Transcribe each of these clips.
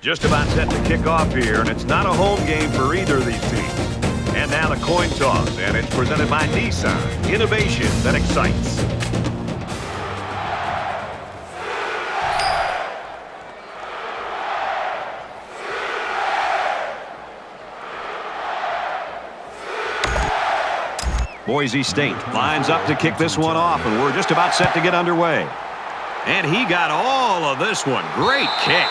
Just about set to kick off here, and it's not a home game for either of these teams. And now the coin toss, and it's presented by Nissan. Innovation that excites. Boise State lines up to kick this one off, and we're just about set to get underway. And he got all of this one. Great kick.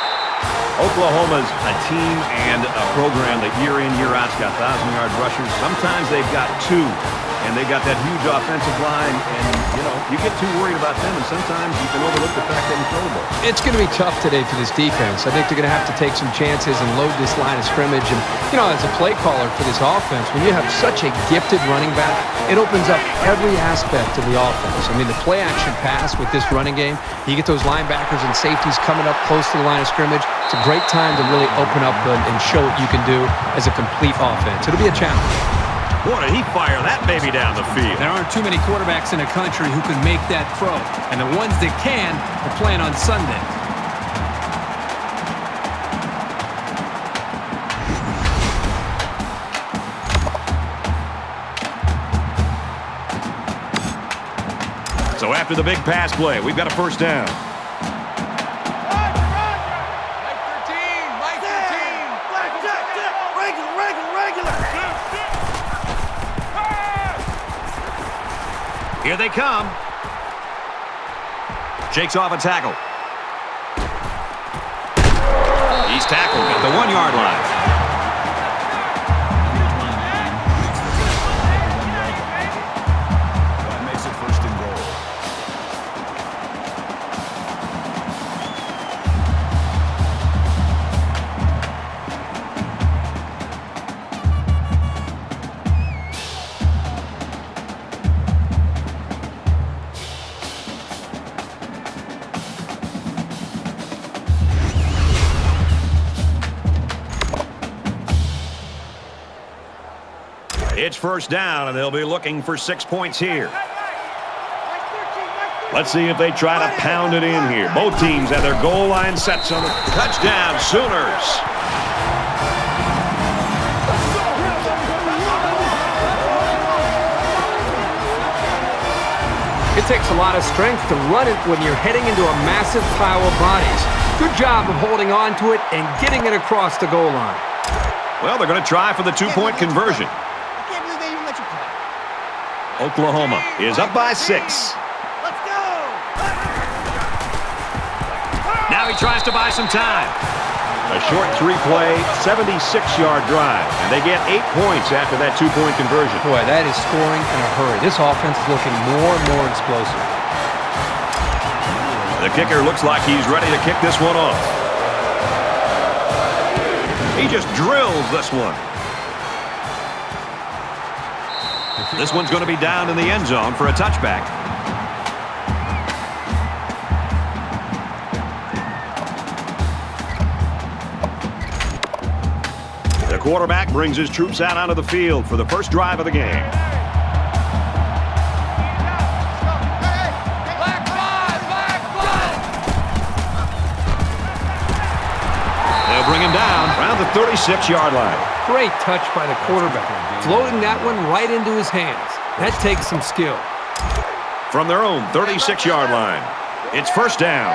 Oklahoma's a team and a program that year in, year out's got 1,000-yard rushers. Sometimes they've got two, and they've got that huge offensive line, and, you know, you get too worried about them, and sometimes you can overlook the fact they can throw the ball. It's going to be tough today for this defense. I think they're going to have to take some chances and load this line of scrimmage. And, you know, as a play caller for this offense, when you have such a gifted running back, it opens up every aspect of the offense. I mean, the play-action pass with this running game, you get those linebackers and safeties coming up close to the line of scrimmage. It's a great time to really open up and show what you can do as a complete offense. It'll be a challenge. Boy, did he fire that baby down the field. There aren't too many quarterbacks in the country who can make that throw. And the ones that can are playing on Sunday. So after the big pass play, we've got a first down. Here they come. Shakes off a tackle. He's tackled at the 1-yard line. That makes it first and goal. It's first down, and they'll be looking for 6 points here. Let's see if they try to pound it in here. Both teams have their goal line set. So the touchdown, Sooners. It takes a lot of strength to run it when you're heading into a massive pile of bodies. Good job of holding on to it and getting it across the goal line. Well, they're going to try for the 2-point conversion. Oklahoma is up by 6. Let's go! Now he tries to buy some time. A short 3-play, 76-yard drive, and they get 8 points after that 2-point conversion. Boy, that is scoring in a hurry. This offense is looking more and more explosive. The kicker looks like he's ready to kick this one off. He just drills this one. This one's going to be down in the end zone for a touchback. The quarterback brings his troops out onto the field for the first drive of the game. They'll bring him down around the 36-yard line. Great touch by the quarterback, floating that one right into his hands. That takes some skill. From their own 36-yard line, it's first down.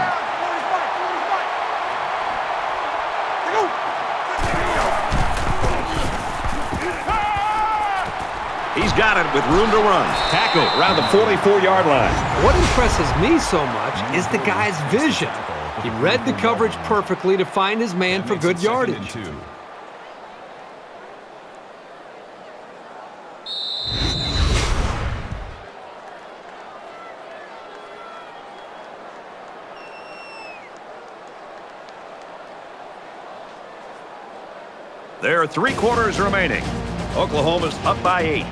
He's got it with room to run. Tackle around the 44-yard line. What impresses me so much is the guy's vision. He read the coverage perfectly to find his man for good yardage. There are 3 quarters remaining. Oklahoma's up by 8.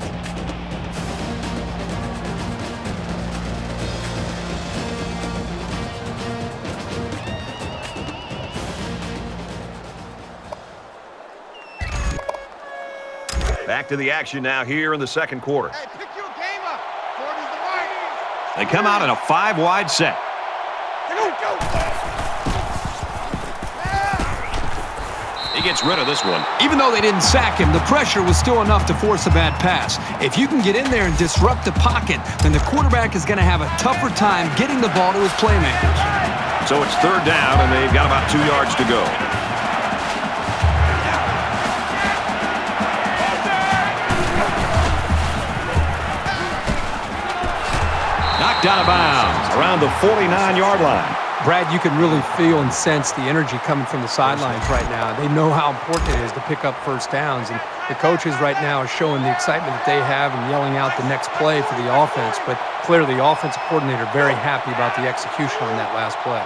Back to the action now here in the second quarter. Hey, pick your game up. 40's the right. They come out in a 5-wide set. He gets rid of this one. Even though they didn't sack him, the pressure was still enough to force a bad pass. If you can get in there and disrupt the pocket, then the quarterback is going to have a tougher time getting the ball to his playmakers. So it's 3rd down, and they've got about 2 yards to go. Knocked out of bounds around the 49-yard line. Brad, you can really feel and sense the energy coming from the sidelines right now. They know how important it is to pick up first downs, and the coaches right now are showing the excitement that they have and yelling out the next play for the offense. But clearly, the offensive coordinator very happy about the execution on that last play.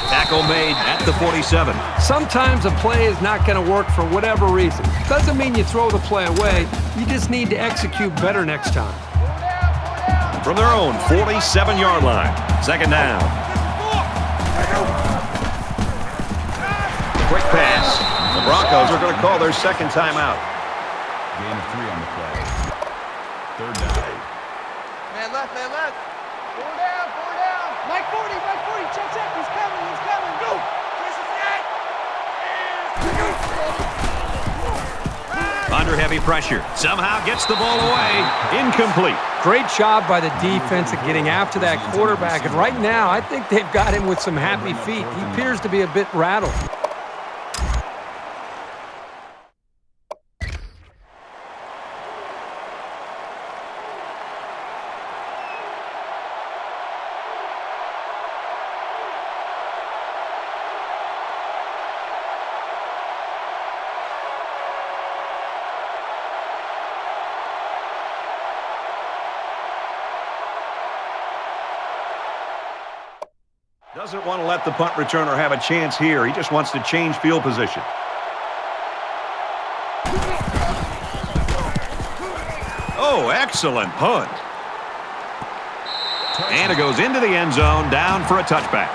Tackle made at the 47. Sometimes a play is not going to work for whatever reason. Doesn't mean you throw the play away. You just need to execute better next time. From their own 47-yard line. 2nd down. Quick pass. The Broncos are going to call their 2nd timeout. Gain of 3 on the play. 3rd down. Man left, man left. 4 down, 4 down. Mike 40, check, he's coming, go. Under heavy pressure. Somehow gets the ball away. Incomplete. Great job by the defense at getting after that quarterback. And right now, I think they've got him with some happy feet. He appears to be a bit rattled. Doesn't want to let the punt returner have a chance here. He just wants to change field position. Oh, excellent punt. And it goes into the end zone, down for a touchback.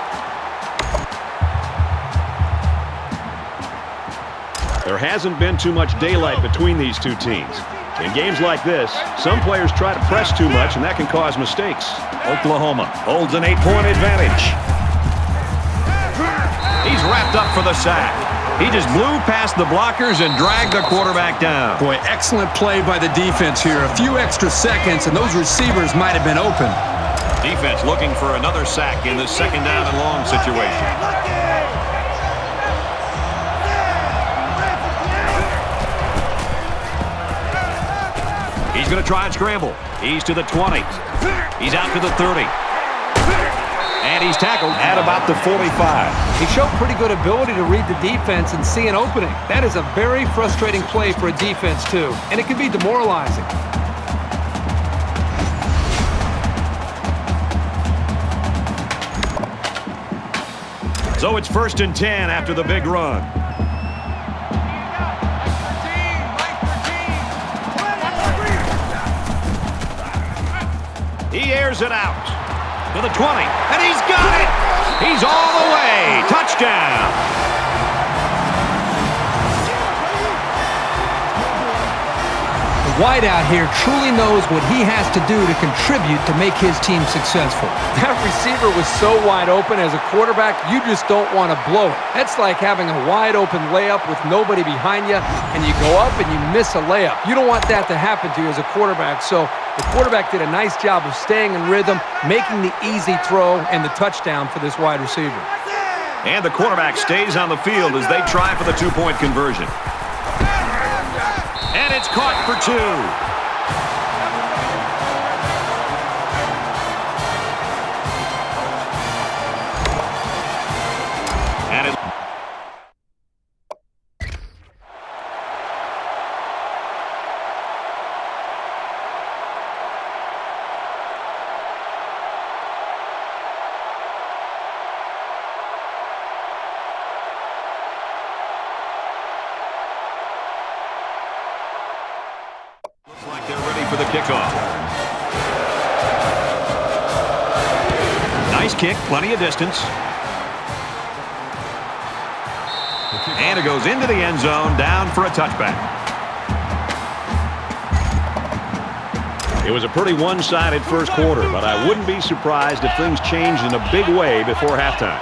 There hasn't been too much daylight between these two teams. In games like this, some players try to press too much, and that can cause mistakes. Oklahoma holds an 8-point advantage. He's wrapped up for the sack. He just blew past the blockers and dragged the quarterback down. Boy, excellent play by the defense here. A few extra seconds, and those receivers might have been open. Defense looking for another sack in this 2nd down and long situation. He's going to try and scramble. He's to the 20. He's out to the 30. And he's tackled at about the 45. He showed pretty good ability to read the defense and see an opening. That is a very frustrating play for a defense, too. And it can be demoralizing. So it's 1st and 10 after the big run. He airs it out to the 20, and he's got it! He's all the way! Touchdown! The wideout here truly knows what he has to do to contribute to make his team successful. That receiver was so wide open as a quarterback, you just don't want to blow it. That's like having a wide open layup with nobody behind you, and you go up and you miss a layup. You don't want that to happen to you as a quarterback, so the quarterback did a nice job of staying in rhythm, making the easy throw, and the touchdown for this wide receiver. And the quarterback stays on the field as they try for the 2-point conversion. And it's caught for 2. for the kickoff. Nice kick, plenty of distance. And it goes into the end zone, down for a touchback. It was a pretty one-sided first quarter, but I wouldn't be surprised if things changed in a big way before halftime.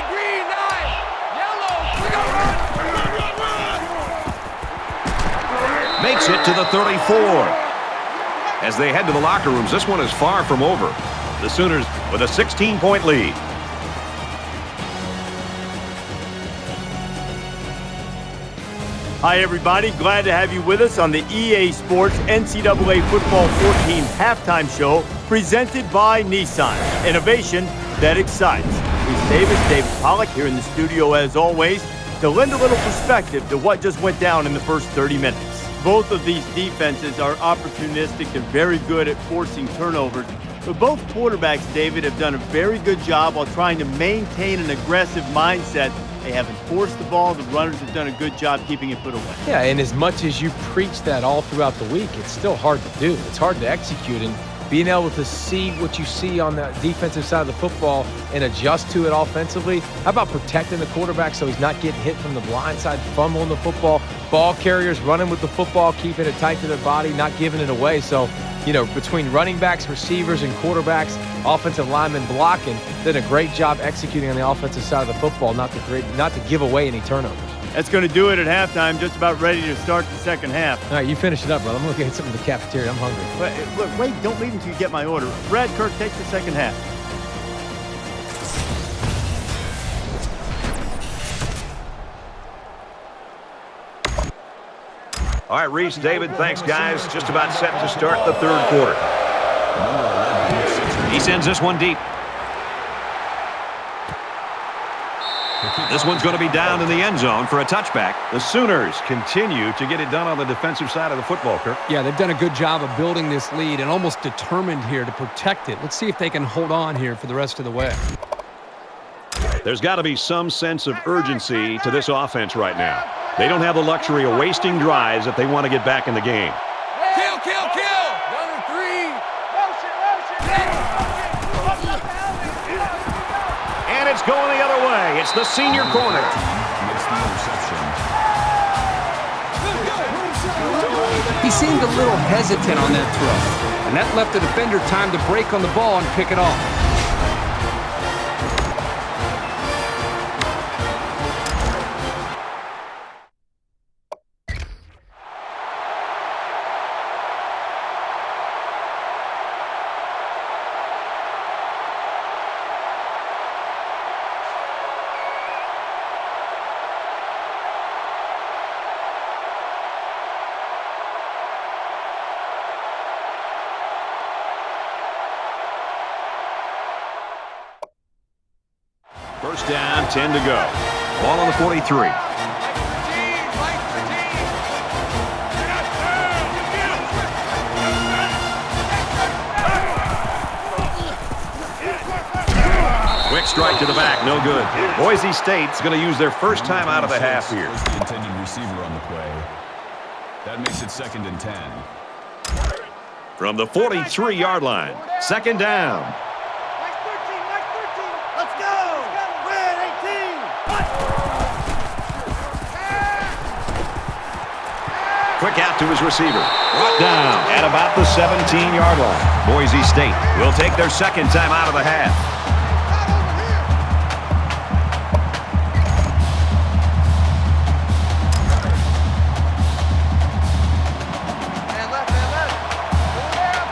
Green 9, yellow, Makes it to the 34. As they head to the locker rooms, this one is far from over. The Sooners with a 16-point lead. Hi, everybody. Glad to have you with us on the EA Sports NCAA Football 14 halftime show presented by Nissan. Innovation that excites. Reese Davis, David Pollack here in the studio as always to lend a little perspective to what just went down in the first 30 minutes. Both of these defenses are opportunistic and very good at forcing turnovers. But both quarterbacks, David, have done a very good job while trying to maintain an aggressive mindset. They haven't forced the ball. The runners have done a good job keeping it put away. Yeah, and as much as you preach that all throughout the week, it's still hard to do. It's hard to execute, and being able to see what you see on the defensive side of the football and adjust to it offensively. How about protecting the quarterback so he's not getting hit from the blind side, fumbling the football, ball carriers running with the football, keeping it tight to their body, not giving it away. So, you know, between running backs, receivers, and quarterbacks, offensive linemen blocking, did a great job executing on the offensive side of the football, not to give away any turnovers. That's going to do it at halftime. Just about ready to start the second half. All right, you finish it up, brother. I'm going to get something in the cafeteria. I'm hungry. Wait, don't leave until you get my order. Brad, Kirk, take the second half. All right, Reese, David, thanks, guys. Just about set to start the third quarter. He sends this one deep. This one's going to be down in the end zone for a touchback. The Sooners continue to get it done on the defensive side of the football, Kirk. Yeah, they've done a good job of building this lead and almost determined here to protect it. Let's see if they can hold on here for the rest of the way. There's got to be some sense of urgency to this offense right now. They don't have the luxury of wasting drives if they want to get back in the game. Kill, kill, kill! 1 or 3. And it's going the other way. It's the senior corner. Makes the interception. He seemed a little hesitant on that throw, and that left the defender time to break on the ball and pick it off. First down, 10 to go. Ball on the 43. Quick strike to the back, no good. Boise State's going to use their first time out of the half here. Was the intended receiver on the play. That makes it 2nd and 10. From the 43-yard line, second down. Mike 13, Mike 13. Let's go! Red 18. Quick out to his receiver. Brought down at about the 17-yard line. Boise State will take their second time out of the half. Man left, man left. Four down.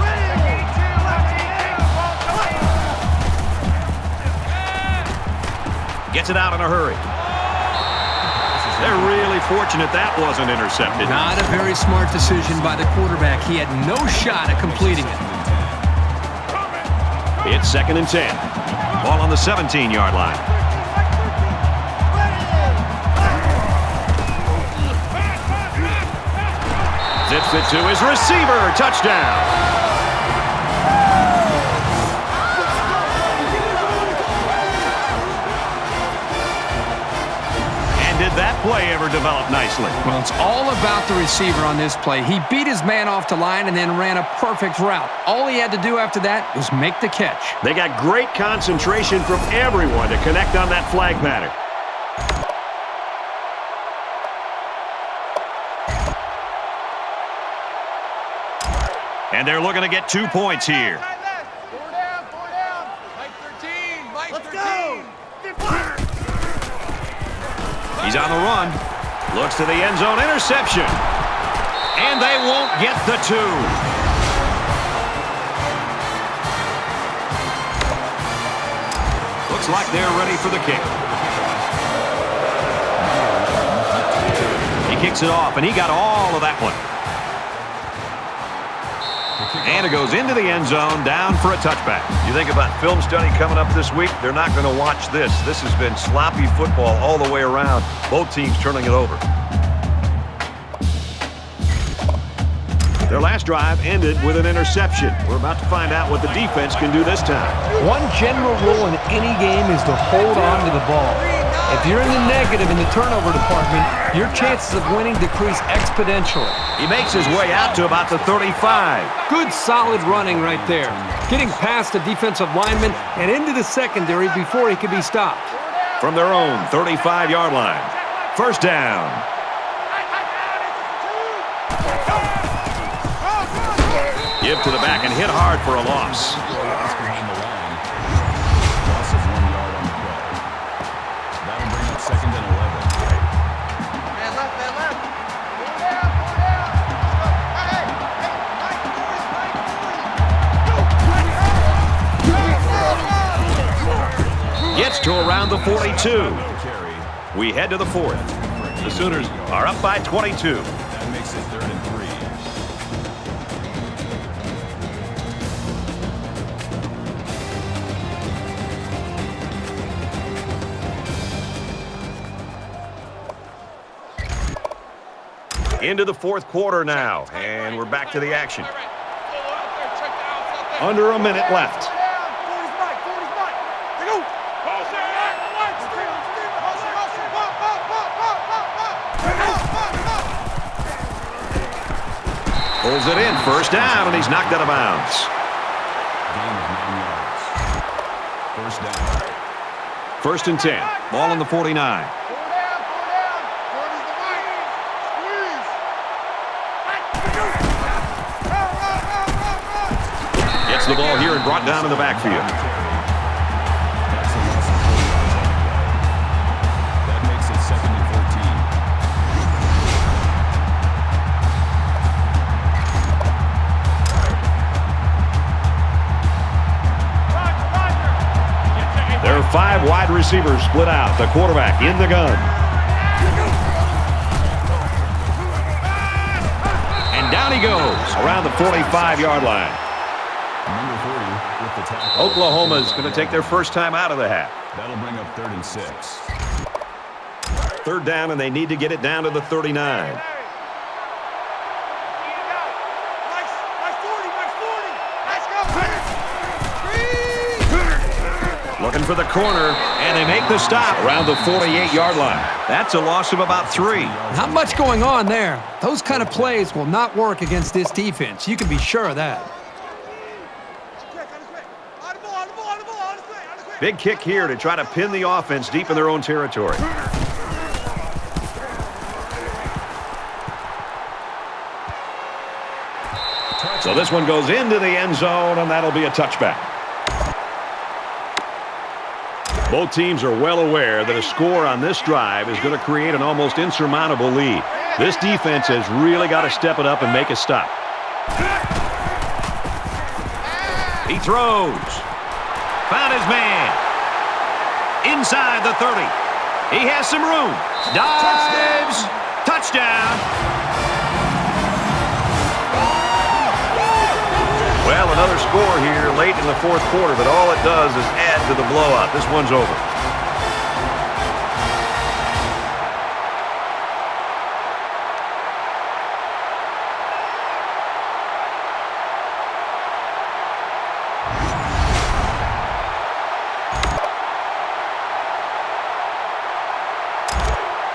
Ready. 82, left. Gets it out in a hurry. They're really fortunate that wasn't intercepted. Not a very smart decision by the quarterback. He had no shot at completing it. It's 2nd and 10. Ball on the 17-yard line. Zips it to his receiver. Touchdown. Did that play ever develop nicely? Well, it's all about the receiver on this play. He beat his man off the line and then ran a perfect route. All he had to do after that was make the catch. They got great concentration from everyone to connect on that flag pattern. And they're looking to get 2 points here. Four down. Mike 13. Mike 13. He's on the run. Looks to the end zone. Interception. And they won't get the 2. Looks like they're ready for the kick. He kicks it off, and he got all of that one. And it goes into the end zone, down for a touchback. You think about film study coming up this week, they're not going to watch this. This has been sloppy football all the way around. Both teams turning it over. Their last drive ended with an interception. We're about to find out what the defense can do this time. One general rule in any game is to hold on to the ball. If you're in the negative in the turnover department, your chances of winning decrease exponentially. He makes his way out to about the 35. Good, solid running right there. Getting past the defensive lineman and into the secondary before he could be stopped. From their own 35-yard line. First down. Give to the back and hit hard for a loss. Behind the line. Loss of 1 yard on the play. That'll bring up 2nd and 11. Man left. Four down. Hey, Mike 40. Gets to around the 42. Carry. We head to the 4th. The Sooners are up by 22. That makes it 3rd and 3. Into the 4th quarter now, and we're back to the action. Under a minute left. Pulls it in, first down, and he's knocked out of bounds. Gain of 9 yards. First down. 1st and 10. Ball on the 49. Gets the ball here and brought down in the backfield. That's a loss of 4 yards. That makes it 2nd and 14. There are 5 wide receivers split out. The quarterback in the gun. And down he goes around the 45-yard line. Number 40 with the tackle. Oklahoma's going to take their first time out of the half. That'll bring up 3rd and 6. 3rd down, and they need to get it down to the 39. Looking for the corner, and they make the stop around the 48-yard line. That's a loss of about 3. Not much going on there. Those kind of plays will not work against this defense. You can be sure of that. Big kick here to try to pin the offense deep in their own territory. So this one goes into the end zone, and that'll be a touchback. Both teams are well aware that a score on this drive is going to create an almost insurmountable lead. This defense has really got to step it up and make a stop. He throws. Found his man. Inside the 30. He has some room. Dives. Touchdown. Well, another score here late in the 4th quarter, but all it does is add to the blowout. This one's over.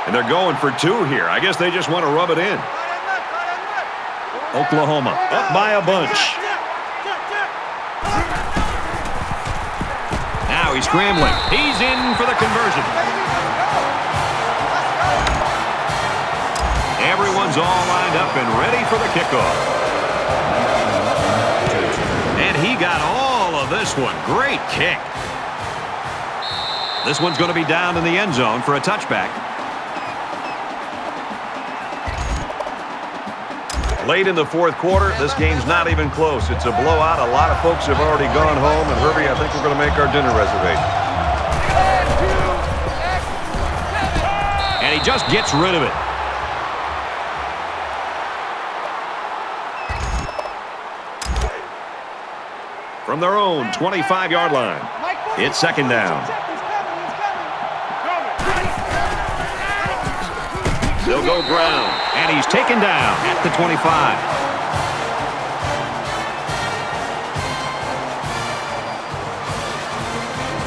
And they're going for 2 here. I guess they just want to rub it in. Oklahoma up by a bunch. Now he's scrambling. He's in for the conversion. Everyone's all lined up and ready for the kickoff. And he got all of this one. Great kick. This one's going to be down in the end zone for a touchback. Late in the fourth quarter, this game's not even close. It's a blowout. A lot of folks have already gone home. And, Herbie, I think we're going to make our dinner reservation. And he just gets rid of it. From their own 25-yard line, it's second down. They'll go ground, and he's taken down at the 25.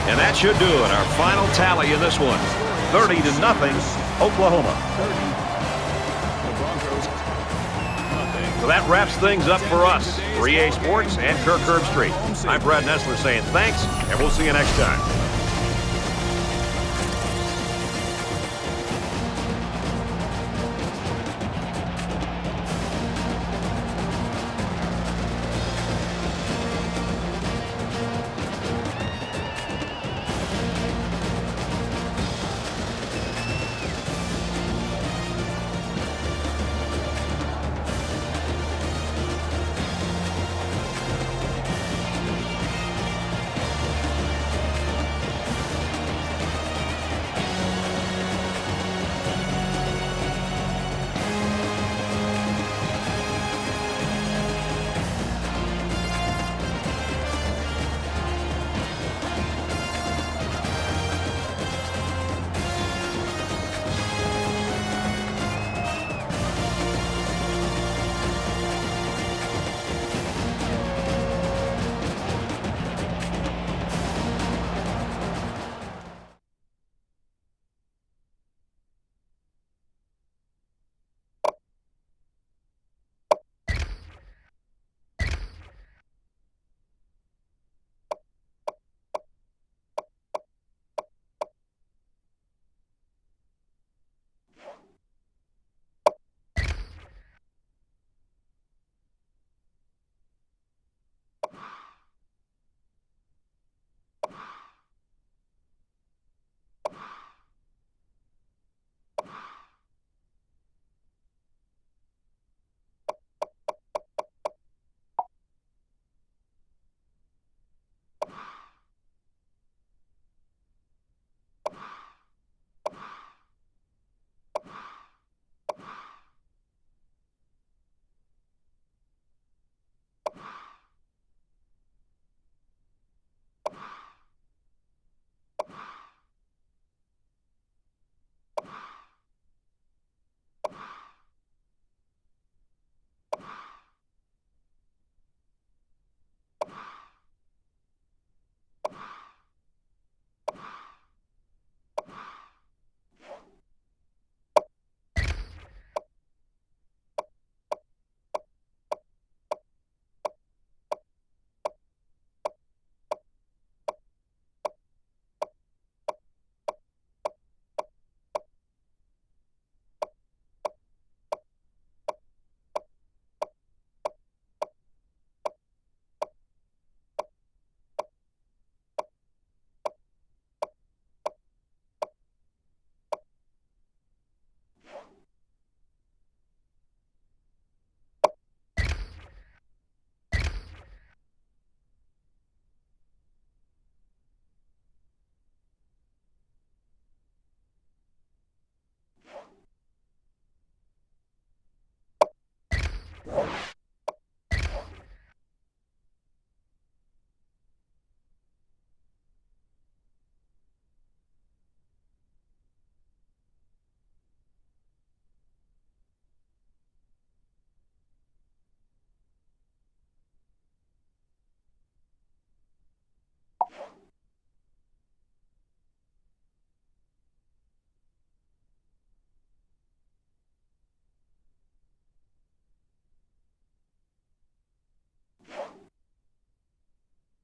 And that should do it. Our final tally in this one, 30-0, Oklahoma. So that wraps things up for us. For EA Sports and Kirk Herbstreit. I'm Brad Nessler saying thanks, and we'll see you next time.